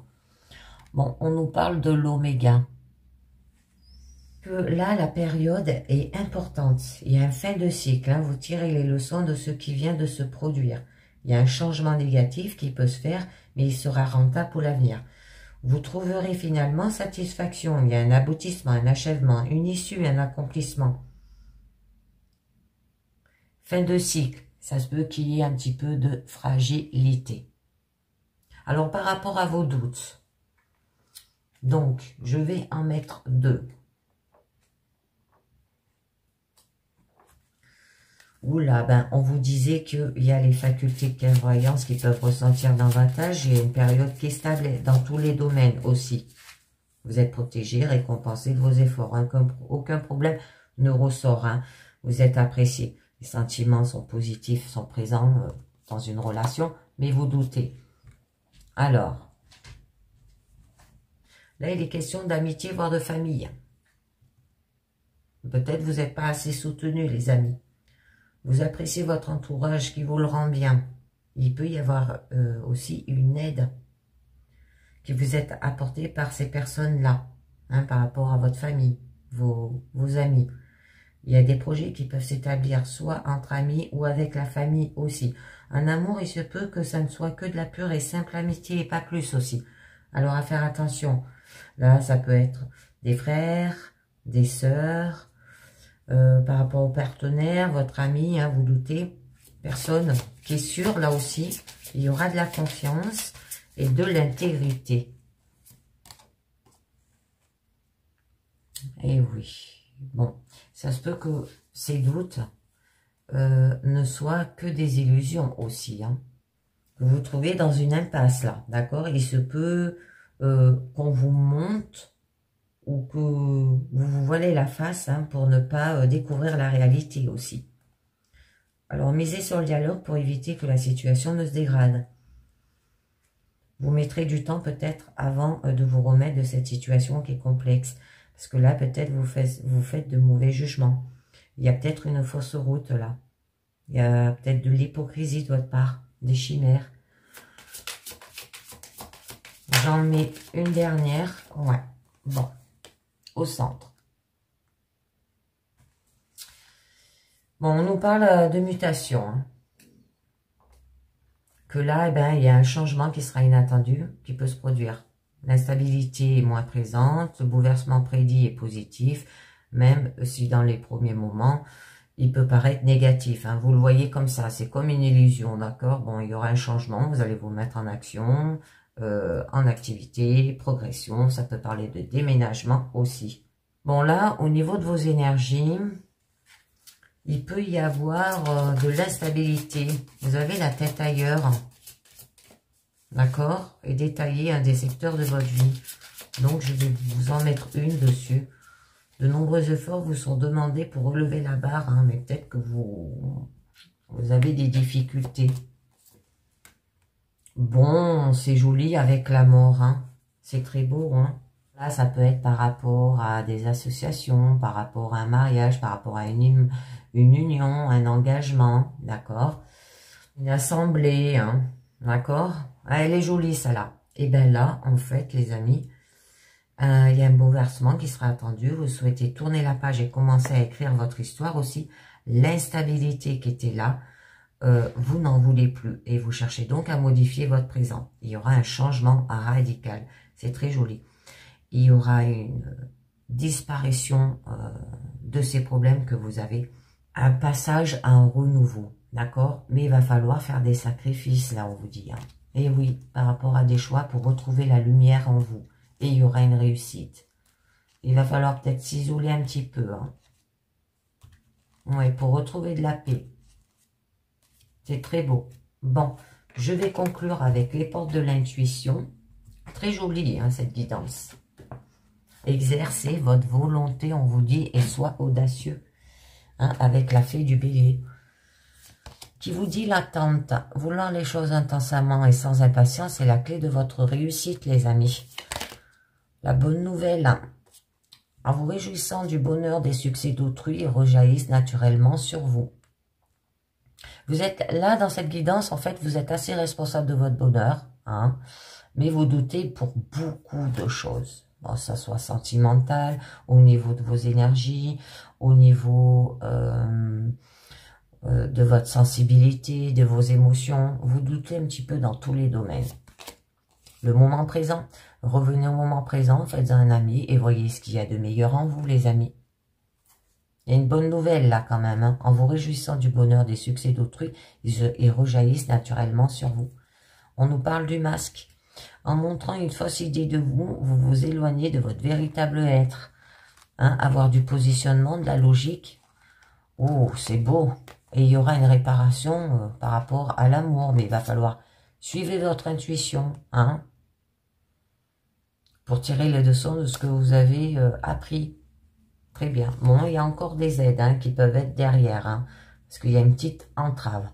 Speaker 1: Bon, on nous parle de l'oméga. Là, la période est importante. Il y a un fin de cycle. Hein. Vous tirez les leçons de ce qui vient de se produire. Il y a un changement négatif qui peut se faire, mais il sera rentable pour l'avenir. Vous trouverez finalement satisfaction. Il y a un aboutissement, un achèvement, une issue, un accomplissement. Fin de cycle. Ça se peut qu'il y ait un petit peu de fragilité. Alors, par rapport à vos doutes, donc, je vais en mettre deux. Oula, ben, on vous disait qu'il y a les facultés de clairvoyance qui peuvent ressentir davantage. Il y a une période qui est stable dans tous les domaines aussi. Vous êtes protégé, récompensé de vos efforts. Hein, aucun problème ne ressort. Hein. Vous êtes apprécié. Les sentiments sont positifs, sont présents dans une relation, mais vous doutez. Alors, là, il est question d'amitié, voire de famille. Peut-être vous n'êtes pas assez soutenu, les amis. Vous appréciez votre entourage qui vous le rend bien. Il peut y avoir aussi une aide qui vous est apportée par ces personnes-là, hein, par rapport à votre famille, vos amis. Il y a des projets qui peuvent s'établir soit entre amis ou avec la famille aussi. Un amour, il se peut que ça ne soit que de la pure et simple amitié et pas plus aussi. Alors, à faire attention. Là, ça peut être des frères, des sœurs, par rapport au partenaire, votre ami, hein, vous doutez. Personne qui est sûre, là aussi, il y aura de la confiance et de l'intégrité. Et oui. Bon, ça se peut que ces doutes ne soient que des illusions aussi. Hein. Que vous vous trouvez dans une impasse là, d'accord? Il se peut qu'on vous monte ou que vous vous voilez la face hein, pour ne pas découvrir la réalité aussi. Alors, misez sur le dialogue pour éviter que la situation ne se dégrade. Vous mettrez du temps peut-être avant de vous remettre de cette situation qui est complexe. Parce que là, peut-être vous faites de mauvais jugements. Il y a peut-être une fausse route là. Il y a peut-être de l'hypocrisie de votre part, des chimères. J'en mets une dernière. Ouais, bon, au centre. Bon, on nous parle de mutation. Hein. Que là, eh ben, il y a un changement qui sera inattendu, qui peut se produire. L'instabilité est moins présente, le bouleversement prédit est positif, même si dans les premiers moments, il peut paraître négatif. Hein. Vous le voyez comme ça, c'est comme une illusion, d'accord? Bon, il y aura un changement, vous allez vous mettre en action, en activité, progression, ça peut parler de déménagement aussi. Bon, là, au niveau de vos énergies, il peut y avoir de l'instabilité. Vous avez la tête ailleurs, d'accord? Et détailler un des secteurs de votre vie. Donc, je vais vous en mettre une dessus. De nombreux efforts vous sont demandés pour relever la barre, hein, mais peut-être que vous avez des difficultés. Bon, c'est joli avec la mort, hein. C'est très beau, hein. Là, ça peut être par rapport à des associations, par rapport à un mariage, par rapport à une union, un engagement, d'accord? Une assemblée, hein, d'accord? Ah, elle est jolie, celle-là. Et bien là, en fait, les amis, il y a un bouleversement qui sera attendu. Vous souhaitez tourner la page et commencer à écrire votre histoire aussi. L'instabilité qui était là, vous n'en voulez plus. Et vous cherchez donc à modifier votre présent. Il y aura un changement radical. C'est très joli. Il y aura une disparition de ces problèmes que vous avez. Un passage à un renouveau. D'accord? Mais il va falloir faire des sacrifices, là, on vous dit. Hein. Et oui, par rapport à des choix pour retrouver la lumière en vous. Et il y aura une réussite. Il va falloir peut-être s'isoler un petit peu. Hein. Ouais, pour retrouver de la paix. C'est très beau. Bon, je vais conclure avec les portes de l'intuition. Très jolie, hein, cette guidance. Exercez votre volonté, on vous dit, et sois audacieux. Hein, avec la fée du bélier. Qui vous dit l'attente. Vouloir les choses intensément et sans impatience est la clé de votre réussite, les amis. La bonne nouvelle, en vous réjouissant du bonheur des succès d'autrui, ils rejaillissent naturellement sur vous. Vous êtes là dans cette guidance, en fait, vous êtes assez responsable de votre bonheur, hein, mais vous doutez pour beaucoup de choses. Bon, ça soit sentimental, au niveau de vos énergies, au niveau de votre sensibilité, de vos émotions. Vous doutez un petit peu dans tous les domaines. Le moment présent, revenez au moment présent, faites un ami et voyez ce qu'il y a de meilleur en vous, les amis. Il y a une bonne nouvelle là quand même. Hein. En vous réjouissant du bonheur des succès d'autrui, ils rejaillissent naturellement sur vous. On nous parle du masque. En montrant une fausse idée de vous, vous vous éloignez de votre véritable être. Hein, avoir du positionnement, de la logique. Oh, c'est beau. Et il y aura une réparation par rapport à l'amour. Mais il va falloir suivre votre intuition. Hein, pour tirer les leçons de ce que vous avez appris. Très bien. Bon, il y a encore des aides hein, qui peuvent être derrière, hein, parce qu'il y a une petite entrave.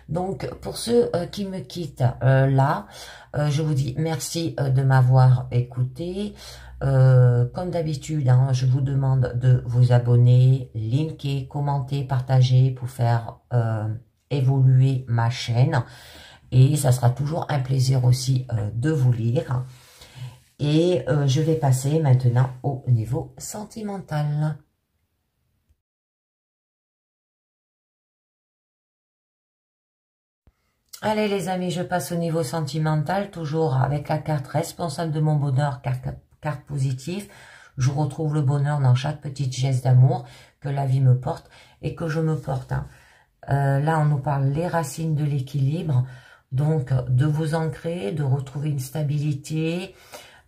Speaker 1: Donc, pour ceux qui me quittent là, je vous dis merci de m'avoir écouté. Comme d'habitude, hein, je vous demande de vous abonner, liker, commenter, partager pour faire évoluer ma chaîne. Et ça sera toujours un plaisir aussi de vous lire. Et je vais passer maintenant au niveau sentimental. Allez les amis, je passe au niveau sentimental, toujours avec la carte responsable de mon bonheur, carte positive. Je retrouve le bonheur dans chaque petite geste d'amour que la vie me porte et que je me porte. Hein. Là, on nous parle les racines de l'équilibre, donc de vous ancrer, de retrouver une stabilité,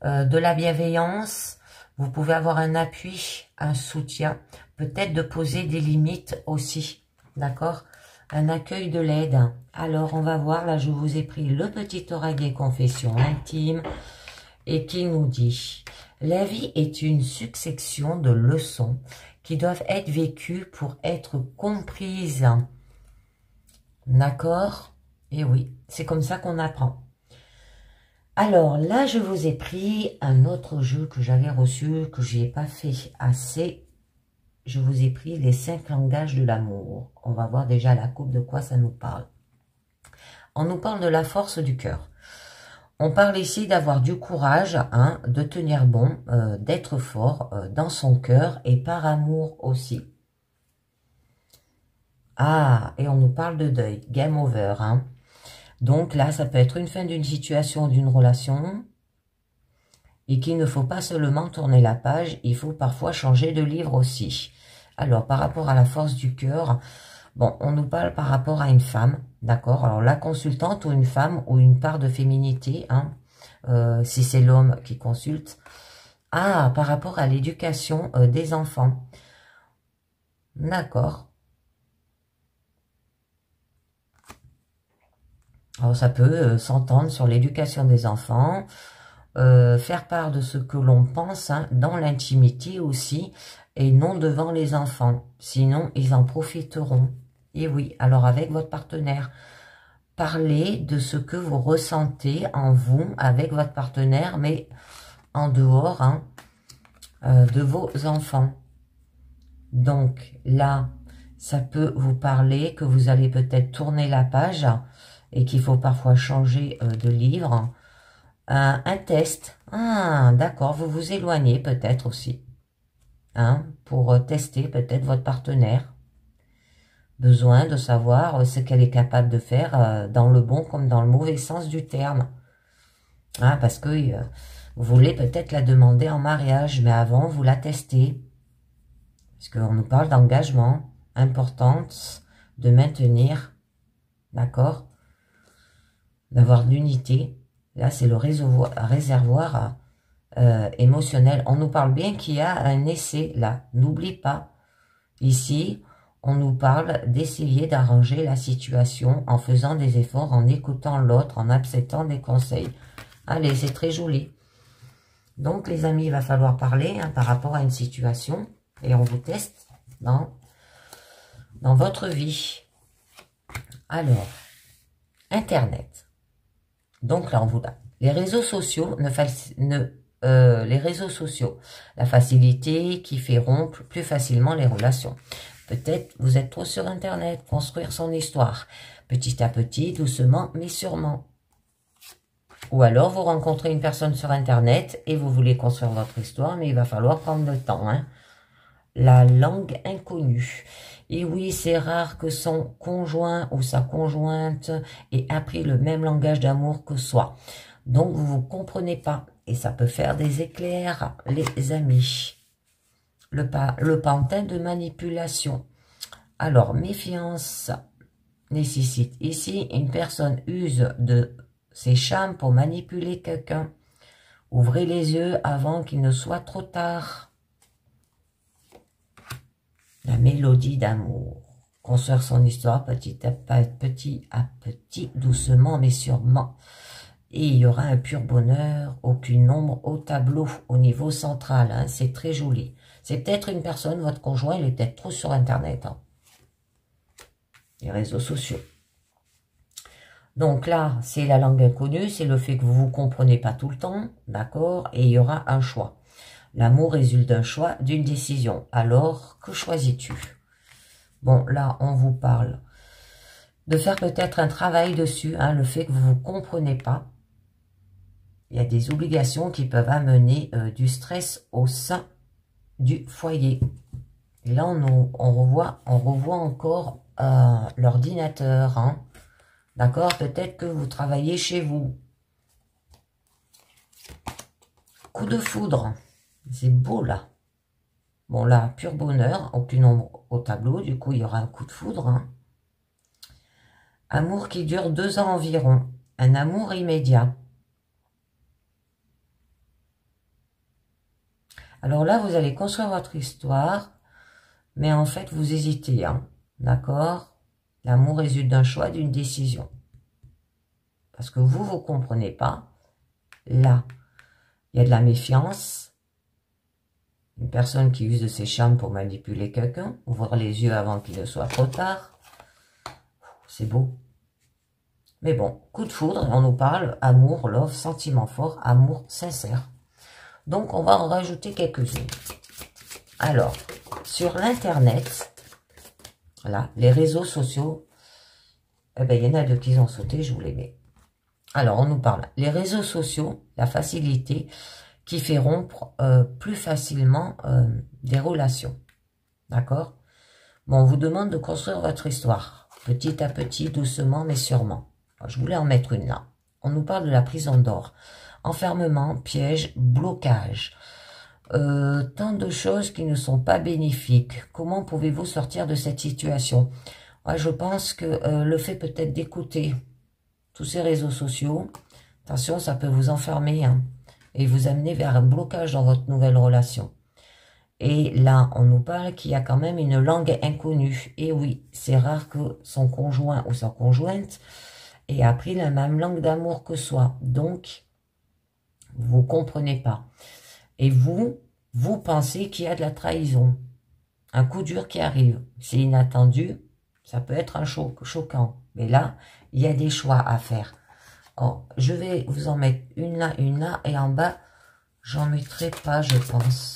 Speaker 1: de la bienveillance, Vous pouvez avoir un appui, un soutien, peut-être de poser des limites aussi, d'accord? Un accueil de l'aide. Alors, on va voir, là, je vous ai pris le petit oreiller confession intime et qui nous dit « La vie est une succession de leçons qui doivent être vécues pour être comprises. » D'accord? Et oui, c'est comme ça qu'on apprend. Alors là, je vous ai pris un autre jeu que j'avais reçu, que je n'ai pas fait assez. Je vous ai pris les 5 langages de l'amour. On va voir déjà la coupe de quoi ça nous parle. On nous parle de la force du cœur. On parle ici d'avoir du courage, hein, de tenir bon, d'être fort dans son cœur et par amour aussi. Ah, et on nous parle de deuil, game over, hein. Donc là, ça peut être une fin d'une situation, d'une relation, et qu'il ne faut pas seulement tourner la page, il faut parfois changer de livre aussi. Alors, par rapport à la force du cœur, bon, on nous parle par rapport à une femme, d'accord? Alors, la consultante ou une femme ou une part de féminité, hein, si c'est l'homme qui consulte. Ah, par rapport à l'éducation des enfants. D'accord. Alors, ça peut s'entendre sur l'éducation des enfants, faire part de ce que l'on pense, hein, dans l'intimité aussi, et non devant les enfants. Sinon, ils en profiteront. Et oui, alors avec votre partenaire, parlez de ce que vous ressentez en vous avec votre partenaire, mais en dehors, hein, de vos enfants. Donc là, ça peut vous parler que vous allez peut-être tourner la page et qu'il faut parfois changer de livre. Un test. Ah, d'accord, vous vous éloignez peut-être aussi, hein, pour tester peut-être votre partenaire. Besoin de savoir ce qu'elle est capable de faire dans le bon comme dans le mauvais sens du terme. Hein, parce que vous voulez peut-être la demander en mariage, mais avant, vous la testez. Parce qu'on nous parle d'engagement, importance de maintenir, d'accord, d'avoir de l'unité. Là, c'est le réservoir émotionnel. On nous parle bien qu'il y a un essai là. N'oublie pas. Ici, on nous parle d'essayer d'arranger la situation en faisant des efforts, en écoutant l'autre, en acceptant des conseils. Allez, c'est très joli. Donc, les amis, il va falloir parler, hein, par rapport à une situation. Et on vous teste dans votre vie. Alors, Internet. Donc là, on vous donne. Les réseaux sociaux, les réseaux sociaux, la facilité qui fait rompre plus facilement les relations. Peut-être vous êtes trop sur Internet, construire son histoire. Petit à petit, doucement, mais sûrement. Ou alors, vous rencontrez une personne sur Internet et vous voulez construire votre histoire, mais il va falloir prendre le temps. Hein. La langue inconnue. Et oui, c'est rare que son conjoint ou sa conjointe ait appris le même langage d'amour que soi. Donc, vous ne vous comprenez pas. Et ça peut faire des éclairs, les amis. Le pantin de manipulation. Alors, méfiance nécessite. Ici, une personne use de ses charmes pour manipuler quelqu'un. Ouvrez les yeux avant qu'il ne soit trop tard. La mélodie d'amour. Construire son histoire petit à petit, doucement mais sûrement. Et il y aura un pur bonheur, aucune ombre au tableau, au niveau central. Hein, c'est très joli. C'est peut-être une personne, votre conjoint, il est peut-être trop sur Internet. Hein. Les réseaux sociaux. Donc là, c'est la langue inconnue, c'est le fait que vous ne vous comprenez pas tout le temps, d'accord? Et il y aura un choix. L'amour résulte d'un choix, d'une décision. Alors, que choisis-tu? Bon, là, on vous parle de faire peut-être un travail dessus, hein, le fait que vous ne vous comprenez pas. Il y a des obligations qui peuvent amener du stress au sein du foyer. Et là, on revoit encore l'ordinateur. Hein. D'accord? Peut-être que vous travaillez chez vous. Coup de foudre. C'est beau, là. Bon, là, pur bonheur. Aucune ombre au tableau. Du coup, il y aura un coup de foudre. Hein. Amour qui dure 2 ans environ. Un amour immédiat. Alors là, vous allez construire votre histoire, mais en fait, vous hésitez, hein, d'accord? L'amour résulte d'un choix, d'une décision. Parce que vous ne comprenez pas. Là, il y a de la méfiance. Une personne qui use de ses charmes pour manipuler quelqu'un. Ouvrir les yeux avant qu'il ne soit trop tard. C'est beau. Mais bon, coup de foudre, on nous parle amour, love, sentiment fort, amour sincère. Donc, on va en rajouter quelques-unes. Alors, sur l'Internet, voilà, les réseaux sociaux, eh ben, il y en a deux qui ont sauté, je vous les mets. Alors, on nous parle, les réseaux sociaux, la facilité qui fait rompre plus facilement des relations. D'accord? Bon, on vous demande de construire votre histoire, petit à petit, doucement, mais sûrement. Alors, je voulais en mettre une là. On nous parle de la prison d'or. Enfermement, piège, blocage. Tant de choses qui ne sont pas bénéfiques. Comment pouvez-vous sortir de cette situation? Moi, je pense que le fait peut-être d'écouter tous ces réseaux sociaux, attention, ça peut vous enfermer hein, et vous amener vers un blocage dans votre nouvelle relation. Et là, on nous parle qu'il y a quand même une langue inconnue. Et oui, c'est rare que son conjoint ou sa conjointe ait appris la même langue d'amour que soi. Donc, vous ne comprenez pas. Et vous pensez qu'il y a de la trahison. Un coup dur qui arrive. C'est inattendu. Ça peut être un choquant. Mais là, il y a des choix à faire. Alors, je vais vous en mettre une là. Et en bas, j'en mettrai pas, je pense.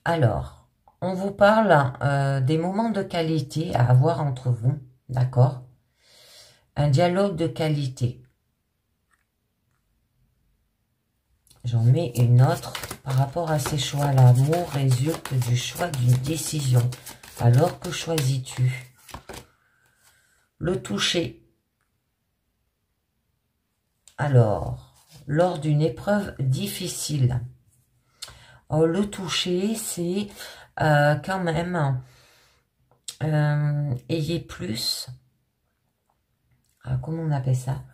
Speaker 1: Alors, on vous parle des moments de qualité à avoir entre vous. D'accord? Un dialogue de qualité. J'en mets une autre par rapport à ces choix. L'amour résulte du choix d'une décision. Alors que choisis-tu? Le toucher. Alors, lors d'une épreuve difficile. Oh, le toucher, c'est quand même ayez plus. Comment on appelle ça?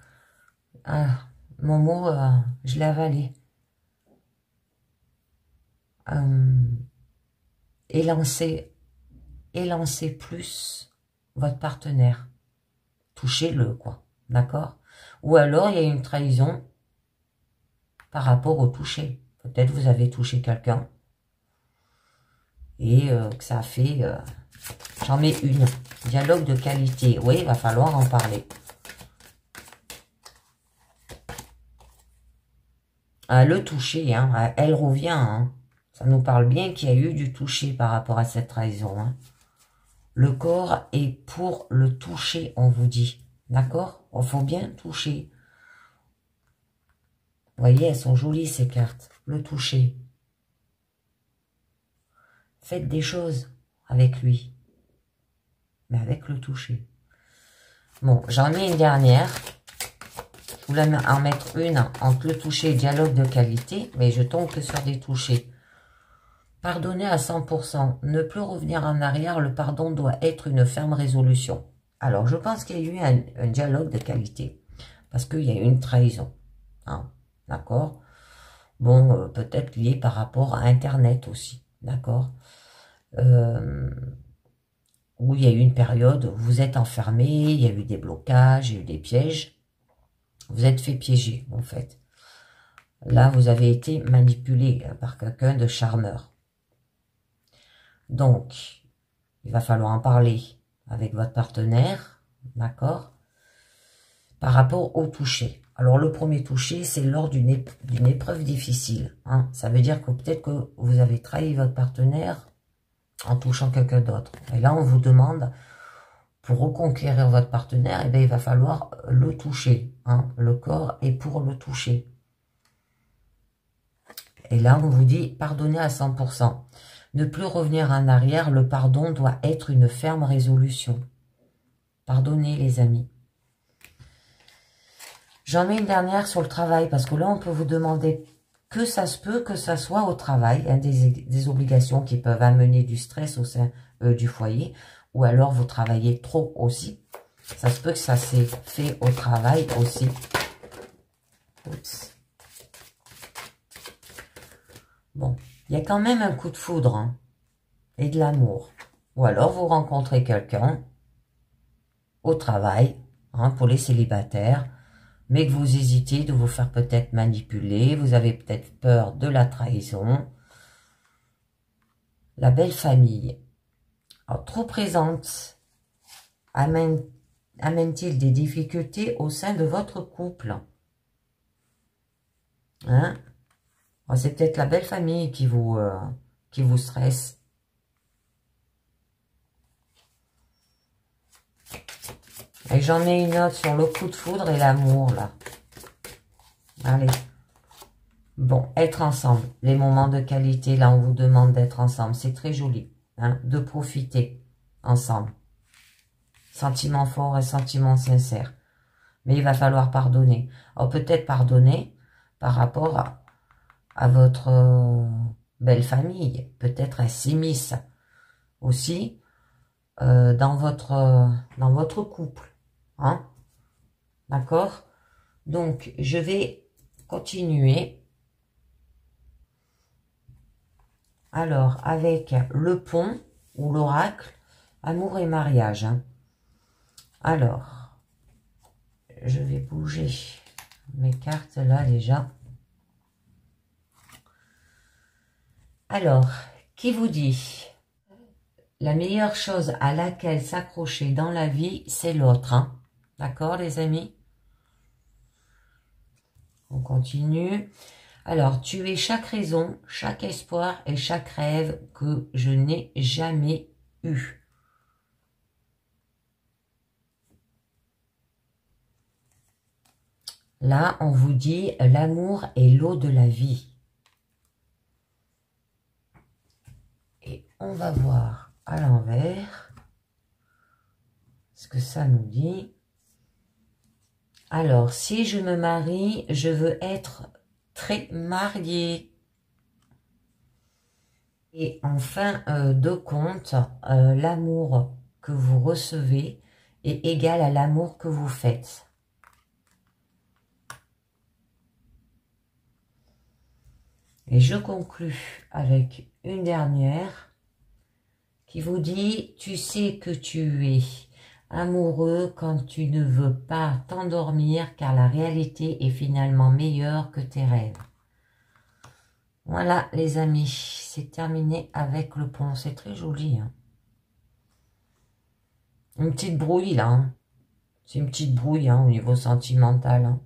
Speaker 1: Mon mot, je l'ai avalé. Élancez plus votre partenaire. Touchez-le, quoi. D'accord? Ou alors, il y a une trahison par rapport au toucher. Peut-être vous avez touché quelqu'un et que ça a fait... J'en mets une. Dialogue de qualité. Oui, il va falloir en parler. Le toucher, hein, elle revient. Hein. Ça nous parle bien qu'il y a eu du toucher par rapport à cette trahison. Hein. Le corps est pour le toucher, on vous dit. D'accord? Il faut bien toucher. Vous voyez, elles sont jolies ces cartes. Le toucher. Faites des choses avec lui. Mais avec le toucher. Bon, j'en ai une dernière. Je voulais en mettre une entre le toucher et dialogue de qualité. Mais je tombe que sur des touchés. Pardonner à 100%. Ne plus revenir en arrière. Le pardon doit être une ferme résolution. Alors, je pense qu'il y a eu un dialogue de qualité. Parce qu'il y a eu une trahison. Hein, d'accord? Bon, peut-être lié par rapport à Internet aussi. D'accord? Où il y a eu une période où vous êtes enfermé, il y a eu des blocages, il y a eu des pièges. Vous êtes fait piéger, en fait. Là, vous avez été manipulé par quelqu'un de charmeur. Donc, il va falloir en parler avec votre partenaire, d'accord? Par rapport au toucher. Alors, le premier toucher, c'est lors d'une épreuve difficile. Hein. Ça veut dire que peut-être que vous avez trahi votre partenaire en touchant quelqu'un d'autre. Et là, on vous demande, pour reconquérir votre partenaire, eh bien, il va falloir le toucher. Hein. Le corps est pour le toucher. Et là, on vous dit, pardonnez à 100%. Ne plus revenir en arrière, le pardon doit être une ferme résolution. Pardonnez, les amis. J'en mets une dernière sur le travail, parce que là, on peut vous demander que ça se peut que ça soit au travail, hein, des obligations qui peuvent amener du stress au sein du foyer, ou alors vous travaillez trop aussi. Ça se peut que ça s'est fait au travail aussi. Oups. Bon, il y a quand même un coup de foudre hein, et de l'amour. Ou alors vous rencontrez quelqu'un au travail, hein, pour les célibataires, mais que vous hésitez de vous faire peut-être manipuler, vous avez peut-être peur de la trahison. La belle famille, alors, trop présente, amène-t-il des difficultés au sein de votre couple? Hein? C'est peut-être la belle famille qui vous stresse. Et j'en ai une autre sur le coup de foudre et l'amour, là. Allez. Bon, être ensemble. Les moments de qualité, là, on vous demande d'être ensemble. C'est très joli, hein, de profiter ensemble. Sentiments forts et sentiments sincères. Mais il va falloir pardonner. Alors, peut-être pardonner par rapport à votre belle famille. Peut-être un s'immisce aussi dans votre couple. Hein? D'accord? Donc, je vais continuer. Alors, avec le pont ou l'oracle, amour et mariage. Hein. Alors, je vais bouger mes cartes là déjà. Alors, qui vous dit? La meilleure chose à laquelle s'accrocher dans la vie, c'est l'autre. Hein? D'accord, les amis? On continue. Alors, tuer chaque raison, chaque espoir et chaque rêve que je n'ai jamais eu. Là, on vous dit l'amour est l'eau de la vie. Et on va voir à l'envers ce que ça nous dit. Alors, si je me marie, je veux être très mariée. Et en fin de compte, l'amour que vous recevez est égal à l'amour que vous faites. Et je conclus avec une dernière qui vous dit « Tu sais que tu es amoureux quand tu ne veux pas t'endormir car la réalité est finalement meilleure que tes rêves. » Voilà les amis, c'est terminé avec le pont. C'est très joli. Hein. Une petite brouille là. Hein. C'est une petite brouille hein, au niveau sentimental. Hein.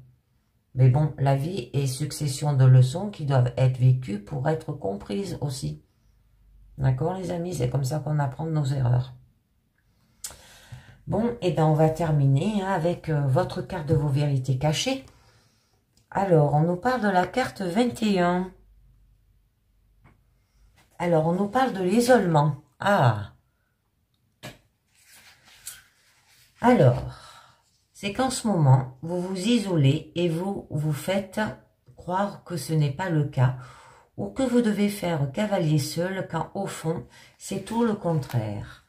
Speaker 1: Mais bon, la vie est succession de leçons qui doivent être vécues pour être comprises aussi. D'accord les amis, c'est comme ça qu'on apprend de nos erreurs. Bon, et bien on va terminer hein, avec votre carte de vos vérités cachées. Alors, on nous parle de la carte 21. Alors, on nous parle de l'isolement. Ah. Alors, c'est qu'en ce moment, vous vous isolez et vous vous faites croire que ce n'est pas le cas ou que vous devez faire cavalier seul quand au fond, c'est tout le contraire.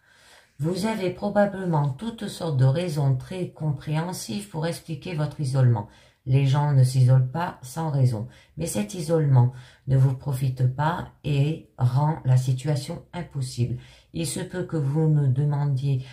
Speaker 1: Vous avez probablement toutes sortes de raisons très compréhensives pour expliquer votre isolement. Les gens ne s'isolent pas sans raison, mais cet isolement ne vous profite pas et rend la situation impossible. Il se peut que vous ne demandiez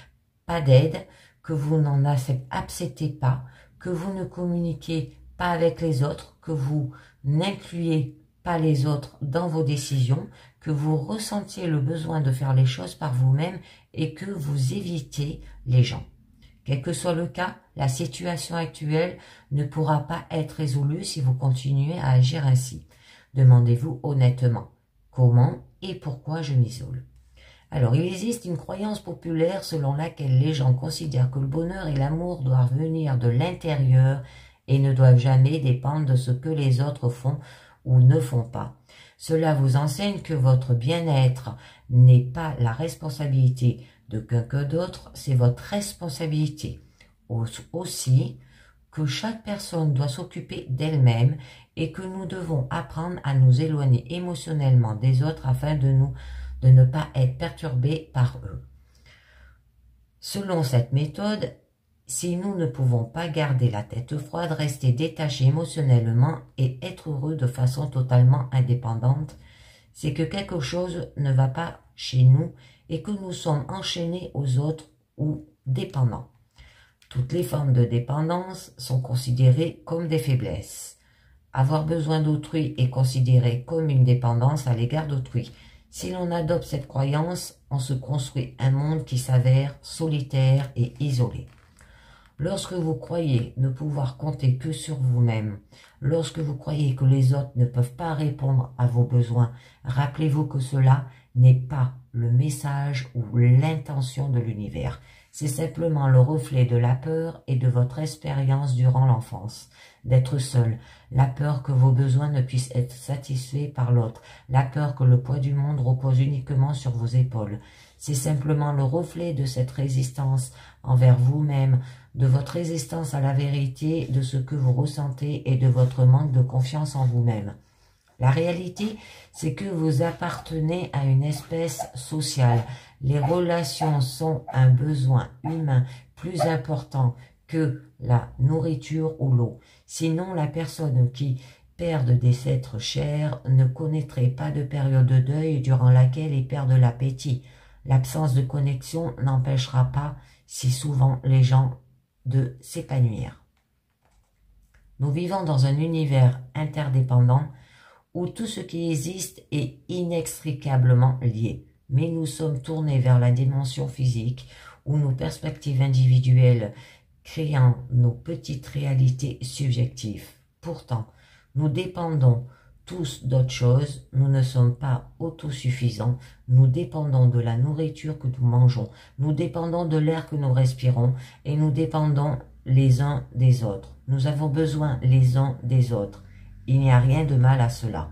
Speaker 1: pas d'aide, que vous n'en acceptez pas, que vous ne communiquiez pas avec les autres, que vous n'incluez pas les autres dans vos décisions, que vous ressentiez le besoin de faire les choses par vous-même et que vous évitez les gens. Quel que soit le cas, la situation actuelle ne pourra pas être résolue si vous continuez à agir ainsi. Demandez-vous honnêtement comment et pourquoi je m'isole. Alors, il existe une croyance populaire selon laquelle les gens considèrent que le bonheur et l'amour doivent venir de l'intérieur et ne doivent jamais dépendre de ce que les autres font ou ne font pas. Cela vous enseigne que votre bien-être n'est pas la responsabilité de quelqu'un d'autre, c'est votre responsabilité. Aussi, que chaque personne doit s'occuper d'elle-même et que nous devons apprendre à nous éloigner émotionnellement des autres afin de ne pas être perturbés par eux. Selon cette méthode, Si nous ne pouvons pas garder la tête froide, rester détachés émotionnellement et être heureux de façon totalement indépendante, c'est que quelque chose ne va pas chez nous et que nous sommes enchaînés aux autres ou dépendants. Toutes les formes de dépendance sont considérées comme des faiblesses. Avoir besoin d'autrui est considéré comme une dépendance à l'égard d'autrui. Si l'on adopte cette croyance, on se construit un monde qui s'avère solitaire et isolé. Lorsque vous croyez ne pouvoir compter que sur vous-même, lorsque vous croyez que les autres ne peuvent pas répondre à vos besoins, rappelez-vous que cela n'est pas le message ou l'intention de l'univers. C'est simplement le reflet de la peur et de votre expérience durant l'enfance, d'être seul, la peur que vos besoins ne puissent être satisfaits par l'autre, la peur que le poids du monde repose uniquement sur vos épaules. C'est simplement le reflet de cette résistance envers vous-même, de votre résistance à la vérité, de ce que vous ressentez et de votre manque de confiance en vous-même. La réalité, c'est que vous appartenez à une espèce sociale. Les relations sont un besoin humain plus important que la nourriture ou l'eau. Sinon, la personne qui perd des êtres chers ne connaîtrait pas de période de deuil durant laquelle ils perdent l'appétit. L'absence de connexion n'empêchera pas si souvent les gens de s'épanouir. Nous vivons dans un univers interdépendant où tout ce qui existe est inextricablement lié. Mais nous sommes tournés vers la dimension physique où nos perspectives individuelles créant nos petites réalités subjectives. Pourtant, nous dépendons tous d'autres choses, nous ne sommes pas autosuffisants, nous dépendons de la nourriture que nous mangeons, nous dépendons de l'air que nous respirons et nous dépendons les uns des autres. Nous avons besoin les uns des autres. Il n'y a rien de mal à cela.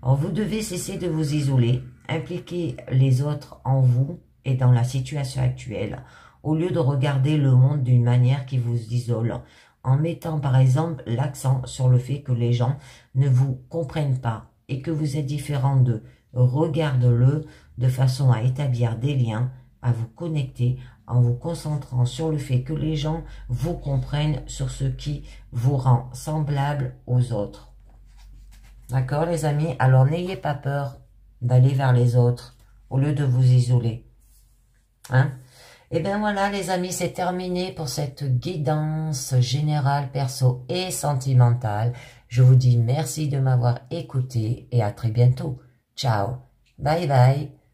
Speaker 1: Alors vous devez cesser de vous isoler, impliquer les autres en vous et dans la situation actuelle, au lieu de regarder le monde d'une manière qui vous isole, en mettant par exemple l'accent sur le fait que les gens ne vous comprennent pas et que vous êtes différent d'eux. Regarde-le de façon à établir des liens, à vous connecter en vous concentrant sur le fait que les gens vous comprennent sur ce qui vous rend semblable aux autres. D'accord les amis? Alors n'ayez pas peur d'aller vers les autres au lieu de vous isoler. Hein? Et bien voilà les amis, c'est terminé pour cette guidance générale, perso et sentimentale. Je vous dis merci de m'avoir écouté et à très bientôt. Ciao, bye bye.